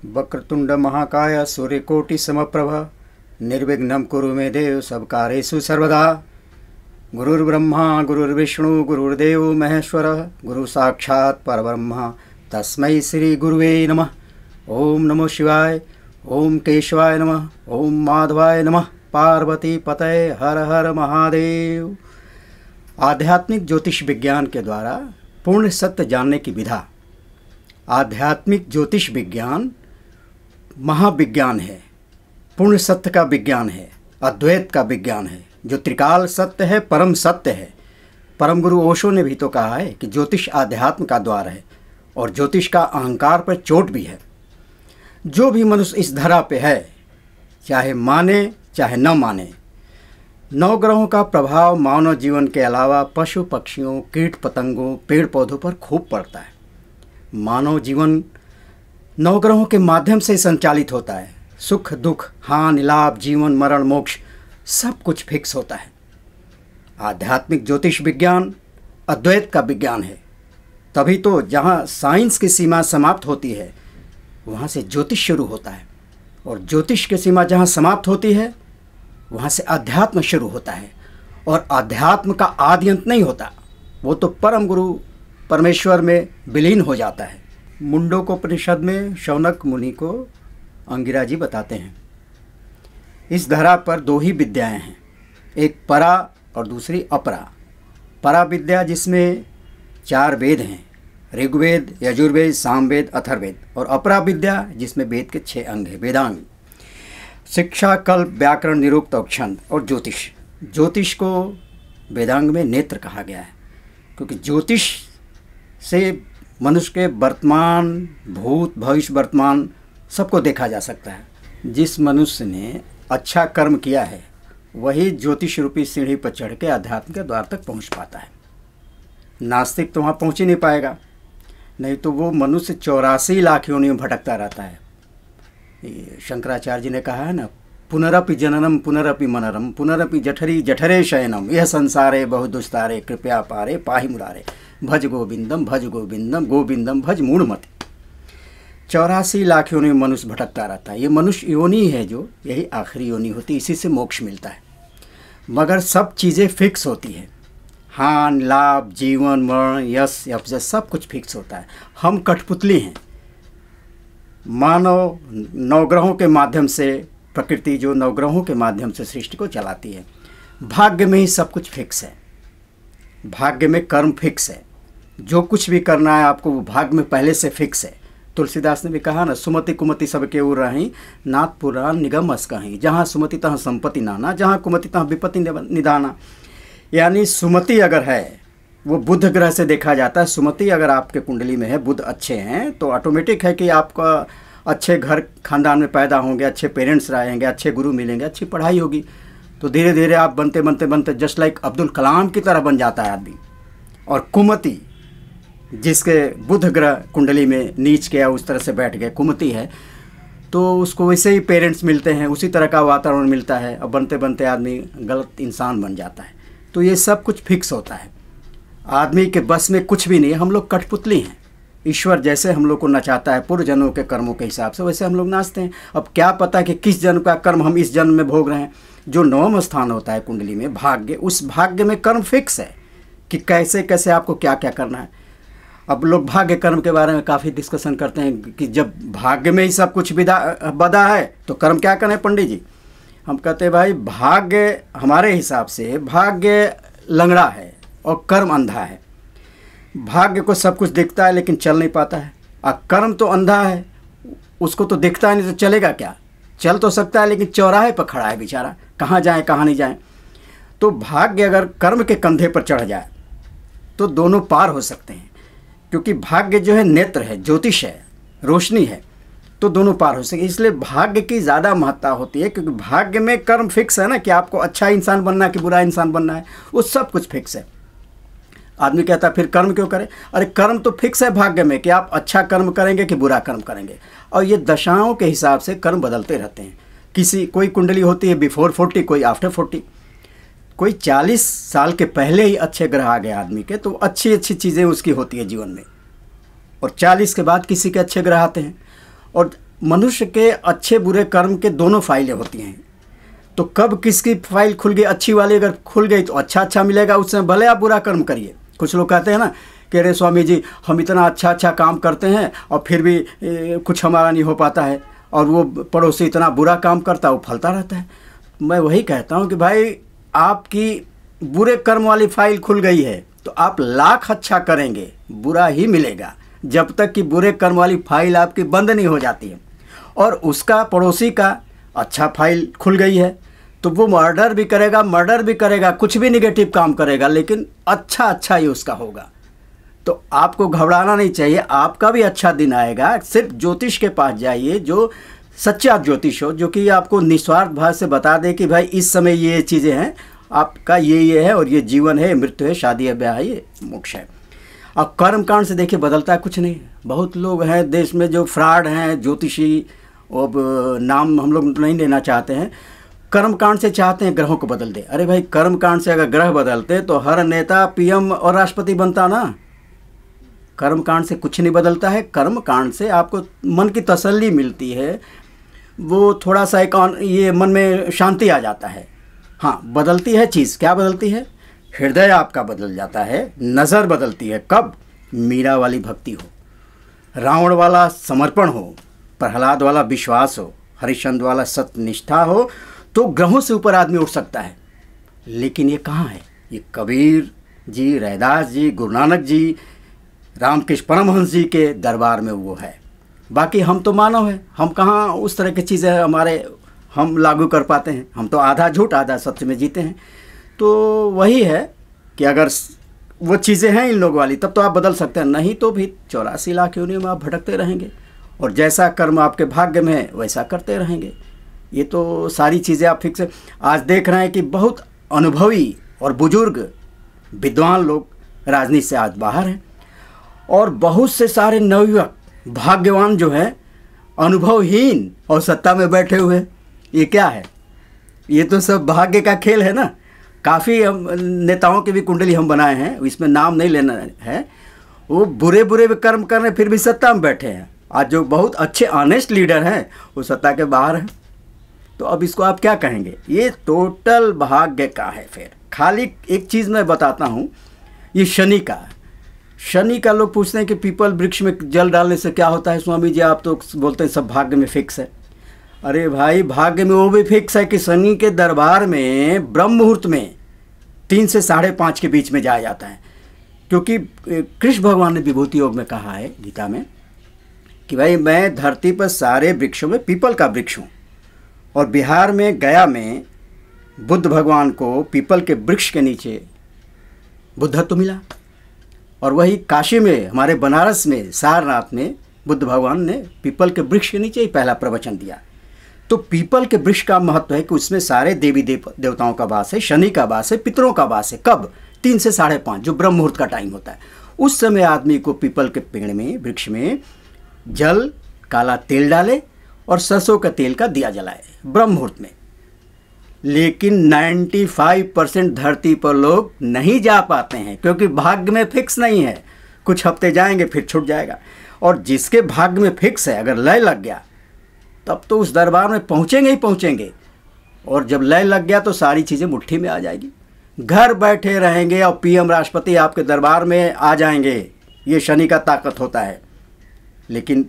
वक्रतुंड महाकाय सूर्यकोटि समप्रभ निर्विघ्नं कुरु मे देव सब कार्येषु सर्वदा। गुरुर्ब्रह्मा गुरुर्विष्णु गुरुर्देव महेश्वर गुरु साक्षात् परब्रह्म तस्मै श्री गुरुवे नमः। ओम नमो शिवाय, ओम केशवाय नमः, ओम माधवाय नमः, पार्वती पतये हर हर महादेव। आध्यात्मिक ज्योतिष विज्ञान के द्वारा पूर्ण सत्य जानने की विधा। आध्यात्मिक ज्योतिष विज्ञान महाविज्ञान है, पूर्ण सत्य का विज्ञान है, अद्वैत का विज्ञान है, जो त्रिकाल सत्य है, परम सत्य है। परम गुरु ओशो ने भी तो कहा है कि ज्योतिष आध्यात्म का द्वार है और ज्योतिष का अहंकार पर चोट भी है। जो भी मनुष्य इस धरा पे है, चाहे माने चाहे न माने, नवग्रहों का प्रभाव मानव जीवन के अलावा पशु पक्षियों, कीट पतंगों, पेड़ पौधों पर खूब पड़ता है। मानव जीवन नवग्रहों के माध्यम से संचालित होता है। सुख दुख, हानि लाभ, जीवन मरण, मोक्ष सब कुछ फिक्स होता है। आध्यात्मिक ज्योतिष विज्ञान अद्वैत का विज्ञान है। तभी तो जहाँ साइंस की सीमा समाप्त होती है वहाँ से ज्योतिष शुरू होता है, और ज्योतिष की सीमा जहाँ समाप्त होती है वहाँ से अध्यात्म शुरू होता है। और अध्यात्म का आदि अंत नहीं होता, वो तो परम गुरु परमेश्वर में विलीन हो जाता है। मुंडकोपनिषद में शौनक मुनि को अंगिरा जी बताते हैं, इस धरा पर दो ही विद्याएं हैं, एक परा और दूसरी अपरा। परा विद्या जिसमें 4 वेद हैं, ऋग्वेद, यजुर्वेद, सामवेद, अथर्ववेद, और अपरा विद्या जिसमें वेद के 6 अंग हैं, वेदांग। शिक्षा, कल्प, व्याकरण, निरुक्त और छंद और ज्योतिष। ज्योतिष को वेदांग में नेत्र कहा गया है, क्योंकि ज्योतिष से मनुष्य के वर्तमान, भूत, भविष्य, वर्तमान सबको देखा जा सकता है। जिस मनुष्य ने अच्छा कर्म किया है वही ज्योतिष रूपी सीढ़ी पर चढ़ के अध्यात्म के द्वार तक पहुंच पाता है। नास्तिक तो वहाँ पहुंच ही नहीं पाएगा, नहीं तो वो मनुष्य 84 लाख योनियों में भटकता रहता है। शंकराचार्य जी ने कहा है ना, पुनरपि जननम पुनरपि मनरम पुनरपि जठरी जठरे शयनम यह संसारे बहु दुस्तारे कृपया पारे पाहि मुरारे भज गोविंदम गोविंदम भज मूढ़मति। 84 लाख योनि में मनुष्य भटकता रहता है। ये मनुष्य योनि है जो यही आखिरी योनि होती है, इसी से मोक्ष मिलता है। मगर सब चीज़ें फिक्स होती है, हान लाभ, जीवन मरण, यश अपजश सब कुछ फिक्स होता है। हम कठपुतली हैं। मानव नवग्रहों के माध्यम से, प्रकृति जो नवग्रहों के माध्यम से सृष्टि को चलाती है। भाग्य में ही सब कुछ फिक्स है। भाग्य में कर्म फिक्स है, जो कुछ भी करना है आपको वो भाग्य में पहले से फिक्स है। तुलसीदास ने भी कहा ना, सुमति कुमति सबके उर रही, नाथ पुराण निगम अस कहीं, जहाँ सुमति तहाँ संपत्ति नाना, जहाँ कुमति तहाँ विपत्ति निदाना। यानी सुमति अगर है वो बुध ग्रह से देखा जाता है। सुमति अगर आपके कुंडली में है, बुध अच्छे हैं, तो ऑटोमेटिक है कि आपका अच्छे घर खानदान में पैदा होंगे, अच्छे पेरेंट्स रहेंगे, अच्छे गुरु मिलेंगे, अच्छी पढ़ाई होगी, तो धीरे धीरे आप बनते बनते बनते जस्ट लाइक अब्दुल कलाम की तरह बन जाता है आदमी। और कुमति जिसके बुध ग्रह कुंडली में नीच के उस तरह से बैठ गए, कुमति है, तो उसको वैसे ही पेरेंट्स मिलते हैं, उसी तरह का वातावरण मिलता है, और बनते बनते आदमी गलत इंसान बन जाता है। तो ये सब कुछ फिक्स होता है। आदमी के बस में कुछ भी नहीं है। हम लोग कठपुतली हैं। ईश्वर जैसे हम लोग को नचाता है पूर्व जन्मों के कर्मों के हिसाब से, वैसे हम लोग नाचते हैं। अब क्या पता कि किस जन्म का कर्म हम इस जन्म में भोग रहे हैं। जो 9वां स्थान होता है कुंडली में, भाग्य, उस भाग्य में कर्म फिक्स है कि कैसे कैसे आपको क्या क्या करना है। अब लोग भाग्य कर्म के बारे में काफ़ी डिस्कशन करते हैं कि जब भाग्य में ही सब कुछ बदा है तो कर्म क्या करें पंडित जी। हम कहते हैं भाई, भाग्य हमारे हिसाब से भाग्य लंगड़ा है और कर्म अंधा है। भाग्य को सब कुछ दिखता है लेकिन चल नहीं पाता है, और कर्म तो अंधा है, उसको तो दिखता है नहीं तो चलेगा क्या। चल तो सकता है लेकिन चौराहे पर खड़ा है बेचारा, कहाँ जाए कहाँ नहीं जाए। तो भाग्य अगर कर्म के कंधे पर चढ़ जाए तो दोनों पार हो सकते हैं, क्योंकि भाग्य जो है नेत्र है, ज्योतिष है, रोशनी है, तो दोनों पार हो सके। इसलिए भाग्य की ज़्यादा महत्ता होती है, क्योंकि भाग्य में कर्म फिक्स है ना, कि आपको अच्छा इंसान बनना है कि बुरा इंसान बनना है, वो सब कुछ फिक्स है। आदमी कहता है फिर कर्म क्यों करें। अरे कर्म तो फिक्स है भाग्य में कि आप अच्छा कर्म करेंगे कि बुरा कर्म करेंगे, और ये दशाओं के हिसाब से कर्म बदलते रहते हैं। कोई कुंडली होती है बिफोर 40, कोई आफ्टर 40, कोई 40 साल के पहले ही अच्छे ग्रह आ गए आदमी के, तो अच्छी अच्छी चीज़ें उसकी होती है जीवन में, और 40 के बाद किसी के अच्छे ग्रह आते हैं। और मनुष्य के अच्छे बुरे कर्म के दोनों फाइलें होती हैं। तो कब किसकी फाइल खुल गई, अच्छी वाली अगर खुल गई तो अच्छा मिलेगा, उस समय भले आप बुरा कर्म करिए। कुछ लोग कहते हैं ना कि अरे स्वामी जी हम इतना अच्छा काम करते हैं और फिर भी कुछ हमारा नहीं हो पाता है, और वो पड़ोसी इतना बुरा काम करता है वो फलता रहता है। मैं वही कहता हूँ कि भाई आपकी बुरे कर्म वाली फाइल खुल गई है तो आप लाख अच्छा करेंगे बुरा ही मिलेगा, जब तक कि बुरे कर्म वाली फाइल आपकी बंद नहीं हो जाती है। और उसका पड़ोसी का अच्छा फाइल खुल गई है तो वो मर्डर भी करेगा, कुछ भी निगेटिव काम करेगा, लेकिन अच्छा ही उसका होगा। तो आपको घबराना नहीं चाहिए, आपका भी अच्छा दिन आएगा। सिर्फ ज्योतिष के पास जाइए जो सच्चा ज्योतिष हो, जो कि आपको निस्वार्थ भाव से बता दे कि भाई इस समय ये चीज़ें हैं, आपका ये है, और ये जीवन है, मृत्यु है, शादी है, ब्याह है, ये मोक्ष है। अब कर्मकांड से देखिए बदलता है कुछ नहीं। बहुत लोग हैं देश में जो फ्रॉड हैं, ज्योतिषी, अब नाम हम लोग नहीं लेना चाहते हैं, कर्मकांड से चाहते हैं ग्रहों को बदल दे। अरे भाई कर्मकांड से अगर ग्रह बदलते तो हर नेता पीएम और राष्ट्रपति बनता ना। कर्मकांड से कुछ नहीं बदलता है। कर्मकांड से आपको मन की तसल्ली मिलती है, वो थोड़ा सा एक ये मन में शांति आ जाता है। हाँ, बदलती है चीज़, क्या बदलती है? हृदय आपका बदल जाता है, नज़र बदलती है। कब? मीरा वाली भक्ति हो, रावण वाला समर्पण हो, प्रहलाद वाला विश्वास हो, हरिश्चंद्र वाला सत्यनिष्ठा हो, तो ग्रहों से ऊपर आदमी उठ सकता है। लेकिन ये कहाँ है? ये कबीर जी, रैदास जी, गुरु नानक जी, रामकृष्ण परमहंस जी के दरबार में वो है। बाकी हम तो मानव हैं, हम कहाँ उस तरह की चीज़ें हम लागू कर पाते हैं। हम तो आधा झूठ आधा सत्य में जीते हैं। तो वही है कि अगर वो चीज़ें हैं इन लोगों वाली तब तो आप बदल सकते हैं, नहीं तो भी 84 लाख योनियों में आप भटकते रहेंगे, और जैसा कर्म आपके भाग्य में है वैसा करते रहेंगे। ये तो सारी चीज़ें आप फिक्स आज देख रहे हैं कि बहुत अनुभवी और बुजुर्ग विद्वान लोग राजनीति से आज बाहर हैं, और बहुत से सारे नवयुवक भाग्यवान जो हैं अनुभवहीन और सत्ता में बैठे हुए। ये क्या है? ये तो सब भाग्य का खेल है ना। काफ़ी नेताओं की भी कुंडली हम बनाए हैं, इसमें नाम नहीं लेना है। वो बुरे कर्म कर रहे फिर भी सत्ता में बैठे हैं। आज जो बहुत अच्छे ऑनेस्ट लीडर हैं वो सत्ता के बाहर हैं। तो अब इसको आप क्या कहेंगे? ये टोटल भाग्य का है। फिर खाली एक चीज़ मैं बताता हूँ, ये शनि का लोग पूछते हैं कि पीपल वृक्ष में जल डालने से क्या होता है स्वामी जी, आप तो बोलते हैं सब भाग्य में फिक्स है। अरे भाई भाग्य में वो भी फिक्स है कि शनि के दरबार में ब्रह्म मुहूर्त में 3 से 5:30 के बीच में जाया जाता है। क्योंकि कृष्ण भगवान ने विभूति योग में कहा है गीता में कि भाई मैं धरती पर सारे वृक्षों में पीपल का वृक्ष हूँ। और बिहार में गया में बुद्ध भगवान को पीपल के वृक्ष के नीचे बुद्धत्व मिला, और वही काशी में हमारे बनारस में सारनाथ में बुद्ध भगवान ने पीपल के वृक्ष के नीचे ही पहला प्रवचन दिया। तो पीपल के वृक्ष का महत्व है कि उसमें सारे देवी देवताओं का वास है, शनि का वास है, पितरों का वास है। कब? 3 से 5:30 जो ब्रह्म मुहूर्त का टाइम होता है। उस समय आदमी को पीपल के पेड़ में, वृक्ष में जल, काला तेल डाले और सरसों का तेल का दिया जलाए ब्रह्म मुहूर्त में। लेकिन 95% धरती पर लोग नहीं जा पाते हैं क्योंकि भाग्य में फिक्स नहीं है। कुछ हफ्ते जाएंगे फिर छूट जाएगा। और जिसके भाग्य में फिक्स है, अगर लय लग गया तब तो उस दरबार में पहुंचेंगे ही पहुंचेंगे। और जब लय लग गया तो सारी चीज़ें मुट्ठी में आ जाएगी। घर बैठे रहेंगे और पीएम राष्ट्रपति आपके दरबार में आ जाएंगे। ये शनि का ताकत होता है। लेकिन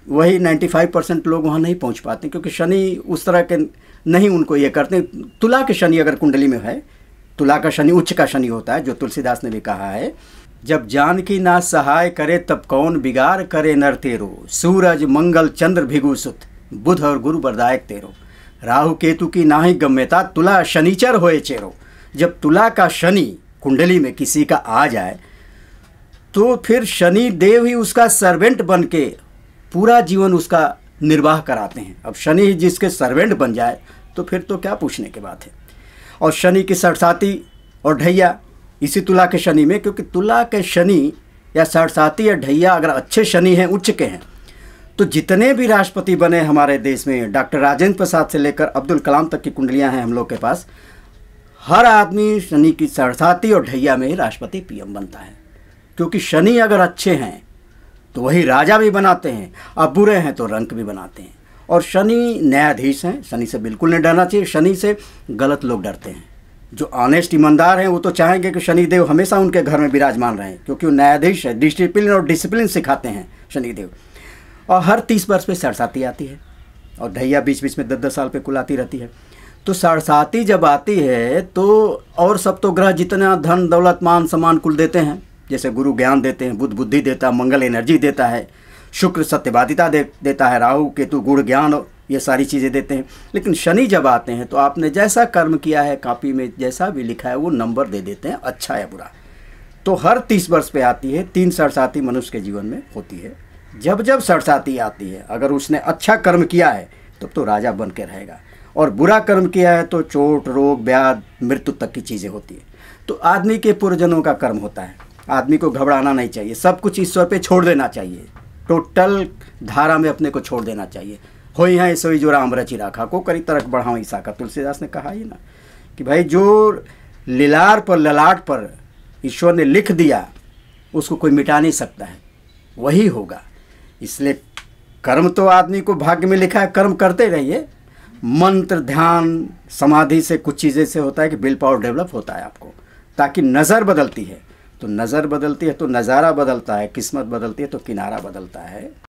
वही 95% लोग वहाँ नहीं पहुँच पाते क्योंकि शनि उस तरह के नहीं उनको ये करते। तुला के शनि अगर कुंडली में है, तुला का शनि उच्च का शनि होता है, जो तुलसीदास ने भी कहा है, जब जानकी ना सहाय करे तब कौन बिगाड़ करे नर तेरो, सूरज मंगल चंद्र भिगु सुत, बुध और गुरु बरदायक तेरो, राहु केतु की नाही गम्यता, तुला शनिचर होए चेरो। जब तुला का शनि कुंडली में किसी का आ जाए तो फिर शनि देव ही उसका सर्वेंट बन के पूरा जीवन उसका निर्वाह कराते हैं। अब शनि जिसके सर्वेंट बन जाए तो फिर तो क्या पूछने की बात है। और शनि की सरसाती और ढैया इसी तुला के शनि में, क्योंकि तुला के शनि या सरसाती या ढैया अगर अच्छे शनि हैं, उच्च के हैं, तो जितने भी राष्ट्रपति बने हमारे देश में, डॉक्टर राजेंद्र प्रसाद से लेकर अब्दुल कलाम तक की कुंडलियां हैं हम लोग के पास, हर आदमी शनि की सरसाती और ढैया में ही राष्ट्रपति पीएम बनता है। क्योंकि शनि अगर अच्छे हैं तो वही राजा भी बनाते हैं, अब बुरे हैं तो रंक भी बनाते हैं। और शनि न्यायाधीश हैं, शनि से बिल्कुल नहीं डरना चाहिए। शनि से गलत लोग डरते हैं। जो ऑनेस्ट ईमानदार हैं वो तो चाहेंगे कि शनिदेव हमेशा उनके घर में विराजमान रहें, क्योंकि वो न्यायाधीश है, डिसिप्लिन सिखाते हैं शनिदेव। और हर 30 वर्ष पे सरसाती आती है और ढैया बीच बीच में 10-10 साल पे कुल आती रहती है। तो सरसाती जब आती है तो और सब तो ग्रह जितना धन दौलत मान सम्मान कुल देते हैं, जैसे गुरु ज्ञान देते हैं, बुध बुद्धि देता है, मंगल एनर्जी देता है, शुक्र सत्यवादिता देता है, राहु केतु गुण ज्ञान, ये सारी चीज़ें देते हैं। लेकिन शनि जब आते हैं तो आपने जैसा कर्म किया है, कापी में जैसा भी लिखा है वो नंबर दे देते हैं, अच्छा या बुरा। तो हर 30 वर्ष पे आती है। 3 सरसाती मनुष्य के जीवन में होती है। जब जब सरसाती आती है, अगर उसने अच्छा कर्म किया है तब तो राजा बन के रहेगा, और बुरा कर्म किया है तो चोट रोग व्याध मृत्यु तक की चीज़ें होती है। तो आदमी के पूर्वजन्मों का कर्म होता है। आदमी को घबराना नहीं चाहिए, सब कुछ ईश्वर पे छोड़ देना चाहिए, टोटल धारा में अपने को छोड़ देना चाहिए। होई है सोई जो राम रचि राखा, को करी तरक बढ़ाओ ईसा का, तुलसीदास ने कहा ही ना कि भाई जो लीलार पर ललाट पर ईश्वर ने लिख दिया उसको कोई मिटा नहीं सकता है, वही होगा। इसलिए कर्म तो आदमी को भाग्य में लिखा है, कर्म करते रहिए। मंत्र ध्यान समाधि से कुछ चीज़ें से होता है कि विल पावर डेवलप होता है आपको, ताकि नज़र बदलती है तो नज़र बदलती है तो नज़ारा बदलता है, किस्मत बदलती है तो किनारा बदलता है।